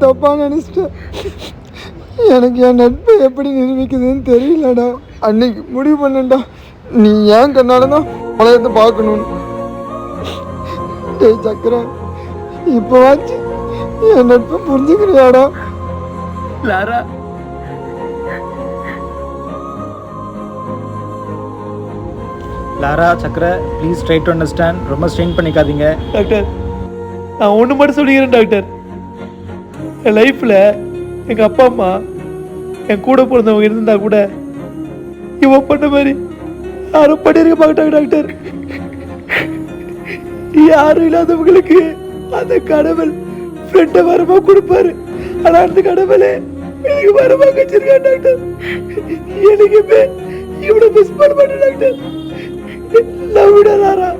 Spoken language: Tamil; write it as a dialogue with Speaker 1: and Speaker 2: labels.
Speaker 1: தப்பா நினைச்சிட்டேன். எனக்கு என் நட்பை எப்படி நிரூபிக்குதுன்னு தெரியலடா. அன்னைக்கு முடிவு பண்ணேன்டா, நீ ஏன் கண்ணால தான் பழையத்தை பார்க்கணும்னு. டேய் சக்கரை, இப்போவாச்சு என் நட்பை புரிஞ்சுக்கிறியாடா?
Speaker 2: லாரா,
Speaker 3: லாரா, சக்கரை, ப்ளீஸ் ட்ரை டு அண்டர்ஸ்டாண்ட். ரொம்ப ஸ்ட்ரெயின் பண்ணிக்காதீங்க.
Speaker 2: டாக்டர், நான் ஒன்று மட்டும் சொல்லிக்கிறேன் டாக்டர். என் லைஃப்பில் எங்கள் அப்பா அம்மா என் கூட பிறந்தவங்க இருந்தா கூட இவன் பண்ண மாதிரி யாரும் பண்ணியிருக்க மாட்டாங்க டாக்டர். யாரும் இல்லாதவங்களுக்கு அந்த கடவுள் ஃப்ரெண்டை வரமா கொடுப்பாரு. ஆனா அந்த கடவுளே எனக்கு வரமா வச்சிருக்கேன் டாக்டர். எனக்குமே இவ்வளவு மிஸ் பண்ண மாட்டேன் டாக்டர். Love you Laura.